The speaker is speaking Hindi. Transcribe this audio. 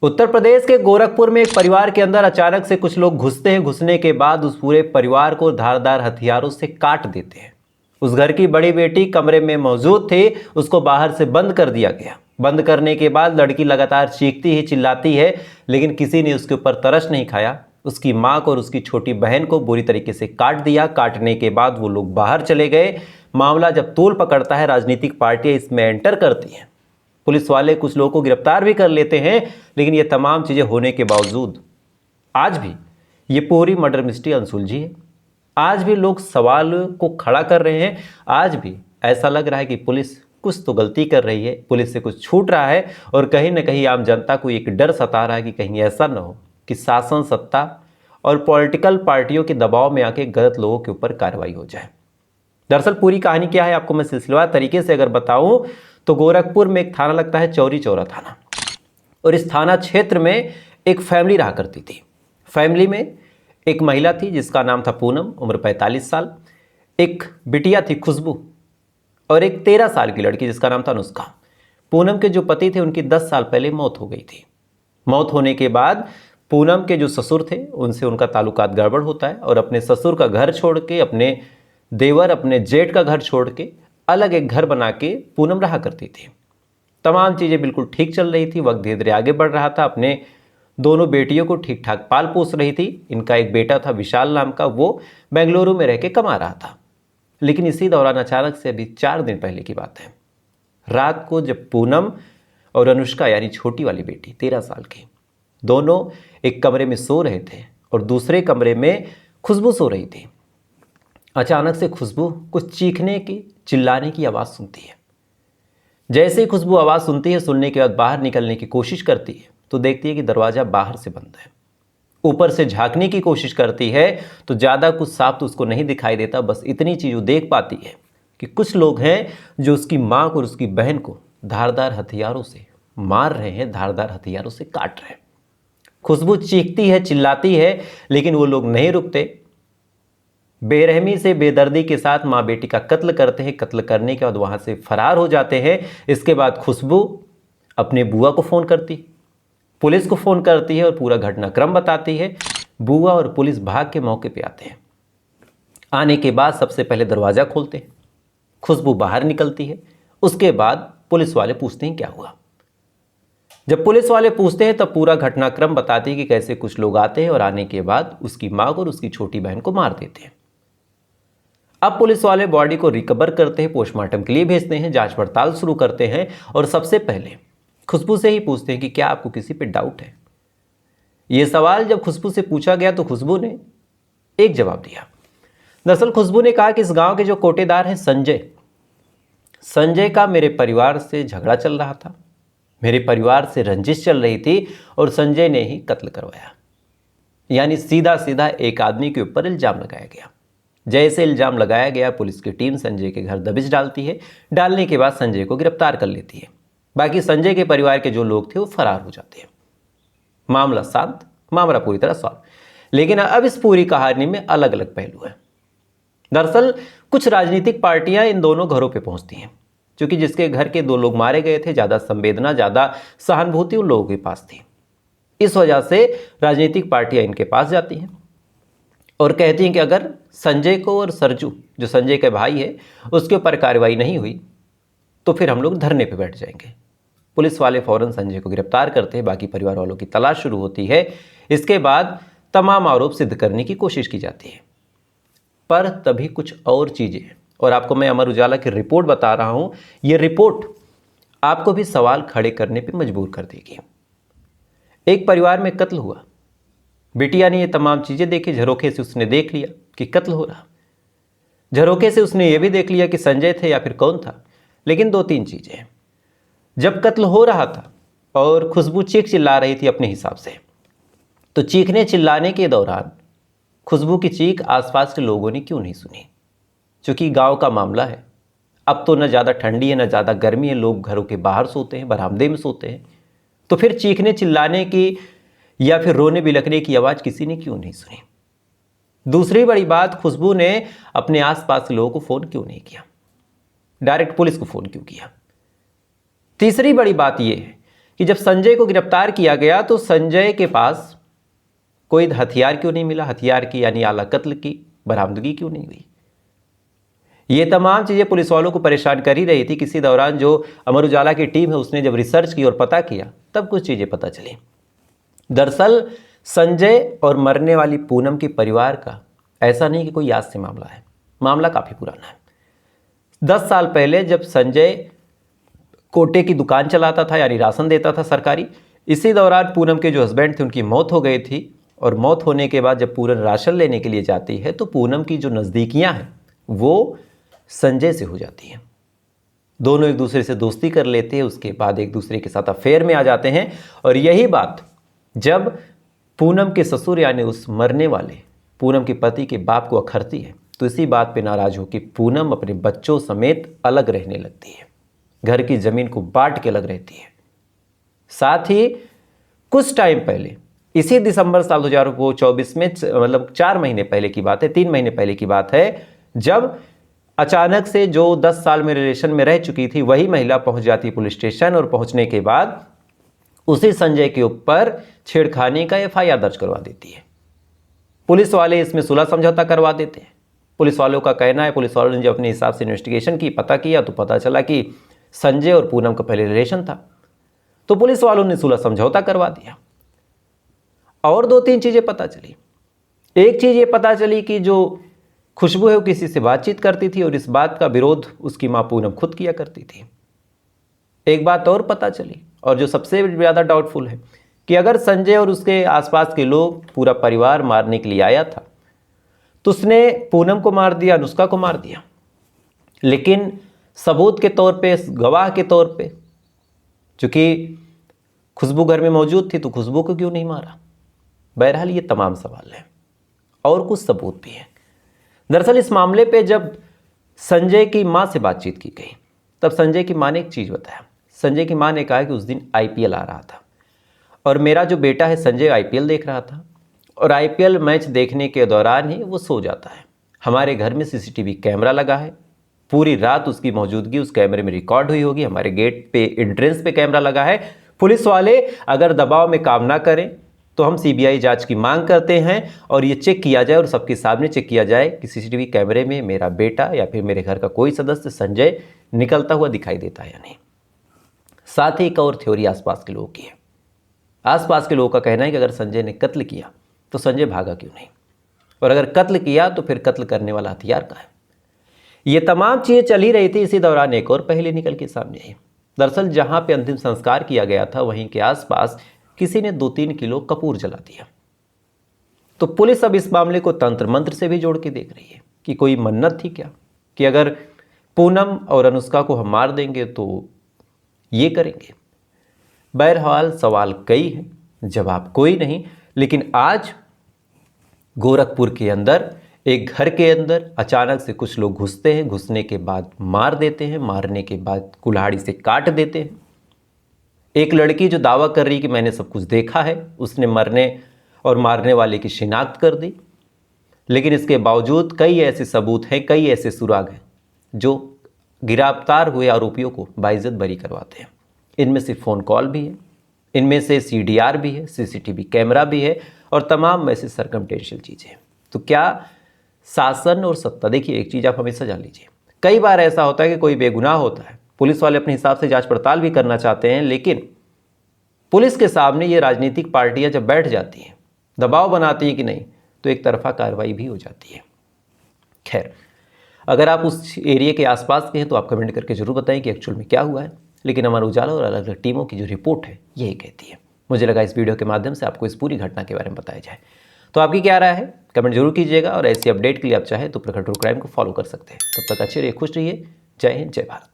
उत्तर प्रदेश के गोरखपुर में एक परिवार के अंदर अचानक से कुछ लोग घुसते हैं। घुसने के बाद उस पूरे परिवार को धारदार हथियारों से काट देते हैं। उस घर की बड़ी बेटी कमरे में मौजूद थी, उसको बाहर से बंद कर दिया गया। बंद करने के बाद लड़की लगातार चीखती ही चिल्लाती है, लेकिन किसी ने उसके ऊपर तरस नहीं खाया। उसकी माँ को और उसकी छोटी बहन को बुरी तरीके से काट दिया। काटने के बाद वो लोग बाहर चले गए। मामला जब तूल पकड़ता है, राजनीतिक पार्टियां इसमें एंटर करती हैं। पुलिस वाले कुछ लोगों को गिरफ्तार भी कर लेते हैं, लेकिन ये तमाम चीज़ें होने के बावजूद आज भी ये पूरी मर्डर मिस्ट्री अनसुलझी है। आज भी लोग सवाल को खड़ा कर रहे हैं। आज भी ऐसा लग रहा है कि पुलिस कुछ तो गलती कर रही है, पुलिस से कुछ छूट रहा है, और कहीं ना कहीं आम जनता को एक डर सता रहा है कि कहीं ऐसा ना हो कि शासन सत्ता और पॉलिटिकल पार्टियों के दबाव में आके गलत लोगों के ऊपर कार्रवाई हो जाए। दरअसल पूरी कहानी क्या है, आपको मैं सिलसिलेवार तरीके से अगर बताऊं तो गोरखपुर में एक थाना लगता है, चौरी चौरा थाना, और इस थाना क्षेत्र में एक फैमिली रहा करती थी। फैमिली में एक महिला थी जिसका नाम था पूनम, उम्र 45 साल। एक बिटिया थी खुशबू, और एक 13 साल की लड़की जिसका नाम था अनुष्का। पूनम के जो पति थे उनकी 10 साल पहले मौत हो गई थी। मौत होने के बाद पूनम के जो ससुर थे उनसे उनका ताल्लुकात गड़बड़ होता है, और अपने ससुर का घर छोड़ के, अपने देवर, अपने जेठ का घर छोड़ के अलग एक घर बना के पूनम रहा करती थी। तमाम चीज़ें बिल्कुल ठीक चल रही थी। वक्त धीरे धीरे आगे बढ़ रहा था। अपने दोनों बेटियों को ठीक ठाक पाल पोस रही थी। इनका एक बेटा था विशाल नाम का, वो बेंगलुरु में रह के कमा रहा था। लेकिन इसी दौरान अचानक से, अभी 4 दिन पहले की बात है, रात को जब पूनम और अनुष्का यानी छोटी वाली बेटी 13 साल की, दोनों एक कमरे में सो रहे थे और दूसरे कमरे में खुशबू सो रही थी, अचानक से खुशबू कुछ चीखने की, चिल्लाने की आवाज़ सुनती है। जैसे ही खुशबू आवाज़ सुनती है, सुनने के बाद बाहर निकलने की कोशिश करती है तो देखती है कि दरवाज़ा बाहर से बंद है। ऊपर से झांकने की कोशिश करती है तो ज़्यादा कुछ साफ तो उसको नहीं दिखाई देता। बस इतनी चीज़ वो देख पाती है कि कुछ लोग हैं जो उसकी माँ को और उसकी बहन को धारदार हथियारों से मार रहे हैं, धारदार हथियारों से काट रहे हैं। खुशबू चीखती है, चिल्लाती है, लेकिन वो लोग नहीं रुकते। बेरहमी से, बेदर्दी के साथ माँ बेटी का कत्ल करते हैं। कत्ल करने के बाद वहाँ से फरार हो जाते हैं। इसके बाद खुशबू अपने बुआ को फ़ोन करती, पुलिस को फ़ोन करती है और पूरा घटनाक्रम बताती है। बुआ और पुलिस भाग के मौके पे आते हैं। आने के बाद सबसे पहले दरवाज़ा खोलते हैं, खुशबू बाहर निकलती है। उसके बाद पुलिस वाले पूछते हैं क्या हुआ। जब पुलिस वाले पूछते हैं तब पूरा घटनाक्रम बताती है कि कैसे कुछ लोग आते हैं और आने के बाद उसकी माँ को और उसकी छोटी बहन को मार देते हैं। अब पुलिस वाले बॉडी को रिकवर करते हैं, पोस्टमार्टम के लिए भेजते हैं, जांच पड़ताल शुरू करते हैं और सबसे पहले खुशबू से ही पूछते हैं कि क्या आपको किसी पे डाउट है। ये सवाल जब खुशबू से पूछा गया तो खुशबू ने एक जवाब दिया। दरअसल खुशबू ने कहा कि इस गांव के जो कोटेदार हैं संजय का मेरे परिवार से झगड़ा चल रहा था, मेरे परिवार से रंजिश चल रही थी और संजय ने ही कत्ल करवाया। यानी सीधा सीधा एक आदमी के ऊपर इल्ज़ाम लगाया गया। जैसे इल्ज़ाम लगाया गया, पुलिस की टीम संजय के घर दबिश डालती है। डालने के बाद संजय को गिरफ्तार कर लेती है। बाकी संजय के परिवार के जो लोग थे वो फरार हो जाते हैं। मामला शांत, मामला पूरी तरह सॉल्व। लेकिन अब इस पूरी कहानी में अलग अलग पहलू है। दरअसल कुछ राजनीतिक पार्टियां इन दोनों घरों पे पहुंचती हैं, क्योंकि जिसके घर के 2 लोग मारे गए थे, ज़्यादा संवेदना, ज़्यादा सहानुभूति उन लोगों के पास थी। इस वजह से राजनीतिक पार्टियां इनके पास जाती हैं और कहती हैं कि अगर संजय को और सरजू, जो संजय के भाई है, उसके ऊपर कार्रवाई नहीं हुई तो फिर हम लोग धरने पे बैठ जाएंगे। पुलिस वाले फौरन संजय को गिरफ्तार करते हैं। बाकी परिवार वालों की तलाश शुरू होती है। इसके बाद तमाम आरोप सिद्ध करने की कोशिश की जाती है, पर तभी कुछ और चीज़ें, और आपको मैं अमर उजाला की रिपोर्ट बता रहा हूँ, ये रिपोर्ट आपको भी सवाल खड़े करने पर मजबूर कर देगी। एक परिवार में कत्ल हुआ। बिटिया ने ये तमाम चीज़ें देखी। झरोखे से उसने देख लिया कि कत्ल हो रहा। झरोखे से उसने ये भी देख लिया कि संजय थे या फिर कौन था। लेकिन 2-3 चीज़ें, जब कत्ल हो रहा था और खुशबू चीख चिल्ला रही थी अपने हिसाब से, तो चीखने चिल्लाने के दौरान खुशबू की चीख आसपास के लोगों ने क्यों नहीं सुनी? क्योंकि गांव का मामला है। अब तो न ज़्यादा ठंडी है न ज़्यादा गर्मी है, लोग घरों के बाहर सोते हैं, बरामदे में सोते हैं। तो फिर चीखने चिल्लाने की या फिर रोने बिलखने की आवाज़ किसी ने क्यों नहीं सुनी? दूसरी बड़ी बात, खुशबू ने अपने आसपास के लोगों को फ़ोन क्यों नहीं किया? डायरेक्ट पुलिस को फ़ोन क्यों किया? तीसरी बड़ी बात यह है कि जब संजय को गिरफ्तार किया गया तो संजय के पास कोई हथियार क्यों नहीं मिला, हथियार की यानी आला कत्ल की बरामदगी क्यों नहीं हुई। ये तमाम चीज़ें पुलिस वालों को परेशान कर ही रही थी। किसी दौरान जो अमर उजाला की टीम है उसने जब रिसर्च की और पता किया तब कुछ चीज़ें पता चली। दरअसल संजय और मरने वाली पूनम के परिवार का ऐसा नहीं कि कोई आज से मामला है, मामला काफ़ी पुराना है। 10 साल पहले जब संजय कोटे की दुकान चलाता था यानी राशन देता था सरकारी, इसी दौरान पूनम के जो हस्बैंड थे उनकी मौत हो गई थी और मौत होने के बाद जब पूनम राशन लेने के लिए जाती है तो पूनम की जो नज़दीकियां हैं वो संजय से हो जाती हैं। दोनों एक दूसरे से दोस्ती कर लेते हैं, उसके बाद एक दूसरे के साथ अफेयर में आ जाते हैं। और यही बात जब पूनम के ससुर यानी उस मरने वाले पूनम के पति के बाप को अखरती है तो इसी बात पे नाराज होकर पूनम अपने बच्चों समेत अलग रहने लगती है, घर की ज़मीन को बांट के अलग रहती है। साथ ही कुछ टाइम पहले इसी दिसंबर साल 2024 में, मतलब 4 महीने पहले की बात है, 3 महीने पहले की बात है, जब अचानक से जो 10 साल में रिलेशन में रह चुकी थी वही महिला पहुंच जाती पुलिस स्टेशन और पहुंचने के बाद उसी संजय के ऊपर छेड़खानी का एफआईआर दर्ज करवा देती है। पुलिस वाले इसमें सुलह समझौता करवा देते हैं। पुलिस वालों का कहना है, पुलिस वालों ने जब अपने हिसाब से इन्वेस्टिगेशन की, पता किया तो पता चला कि संजय और पूनम का पहले रिलेशन था, तो पुलिस वालों ने सुलह समझौता करवा दिया। और 2-3 चीज़ें पता चली। एक चीज़ ये पता चली कि जो खुशबू है वो किसी से बातचीत करती थी और इस बात का विरोध उसकी माँ पूनम खुद किया करती थी। एक बात और पता चली और जो सबसे ज़्यादा डाउटफुल है कि अगर संजय और उसके आसपास के लोग पूरा परिवार मारने के लिए आया था तो उसने पूनम को मार दिया, अनुष्का को मार दिया, लेकिन सबूत के तौर पे, गवाह के तौर पे, चूँकि खुशबू घर में मौजूद थी तो खुशबू को क्यों नहीं मारा। बहरहाल ये तमाम सवाल हैं और कुछ सबूत भी हैं। दरअसल इस मामले पे जब संजय की माँ से बातचीत की गई तब संजय की माँ ने एक चीज़ बताया। संजय की माँ ने कहा कि उस दिन आईपीएल आ रहा था और मेरा जो बेटा है संजय आईपीएल देख रहा था और आईपीएल मैच देखने के दौरान ही वो सो जाता है। हमारे घर में सीसीटीवी कैमरा लगा है, पूरी रात उसकी मौजूदगी उस कैमरे में रिकॉर्ड हुई होगी। हमारे गेट पे, एंट्रेंस पे कैमरा लगा है। पुलिस वाले अगर दबाव में काम ना करें तो हम सीबीआई जांच की मांग करते हैं और ये चेक किया जाए और सबके सामने चेक किया जाए कि सीसीटीवी कैमरे में मेरा बेटा या फिर मेरे घर का कोई सदस्य संजय निकलता हुआ दिखाई देता है या नहीं। साथ ही एक और थ्योरी आसपास के लोगों की है। आसपास के लोगों का कहना है कि अगर संजय ने कत्ल किया तो संजय भागा क्यों नहीं, और अगर कत्ल किया तो फिर कत्ल करने वाला हथियार कहाँ है। ये तमाम चीज़ें चल ही रही थी। इसी दौरान एक और पहेली निकल के सामने आई। दरअसल जहाँ पे अंतिम संस्कार किया गया था वहीं के आसपास किसी ने 2-3 किलो कपूर जला दिया। तो पुलिस अब इस मामले को तंत्र मंत्र से भी जोड़ के देख रही है कि कोई मन्नत थी क्या, कि अगर पूनम और अनुष्का को हम मार देंगे तो ये करेंगे। बहरहाल सवाल कई हैं, जवाब कोई नहीं। लेकिन आज गोरखपुर के अंदर एक घर के अंदर अचानक से कुछ लोग घुसते हैं, घुसने के बाद मार देते हैं, मारने के बाद कुल्हाड़ी से काट देते हैं। एक लड़की जो दावा कर रही कि मैंने सब कुछ देखा है, उसने मरने और मारने वाले की शिनाख्त कर दी, लेकिन इसके बावजूद कई ऐसे सबूत हैं, कई ऐसे सुराग हैं जो गिरफ्तार हुए आरोपियों को बाइज्जत बरी करवाते हैं। इनमें से फ़ोन कॉल भी है, इनमें से सीडीआर भी है, सीसीटीवी कैमरा भी है और तमाम ऐसे सर्कमटेंशियल चीज़ें। तो क्या शासन और सत्ता, देखिए एक चीज़ आप हमेशा जान लीजिए, कई बार ऐसा होता है कि कोई बेगुनाह होता है, पुलिस वाले अपने हिसाब से जांच पड़ताल भी करना चाहते हैं, लेकिन पुलिस के सामने ये राजनीतिक पार्टियां जब बैठ जाती हैं, दबाव बनाती हैं कि नहीं, तो एक तरफा कार्रवाई भी हो जाती है। खैर, अगर आप उस एरिया के आसपास के हैं तो आप कमेंट करके जरूर बताएं कि एक्चुअल में क्या हुआ है। लेकिन अमर उजाला और अलग अलग टीमों की जो रिपोर्ट है यही कहती है। मुझे लगा इस वीडियो के माध्यम से आपको इस पूरी घटना के बारे में बताया जाए। तो आपकी क्या राय है, कमेंट जरूर कीजिएगा और ऐसी अपडेट के लिए आप चाहें तो प्रखर ट्रू क्राइम को फॉलो कर सकते हैं। तब तक अच्छे रहिए, खुश रहिए। जय हिंद, जय भारत।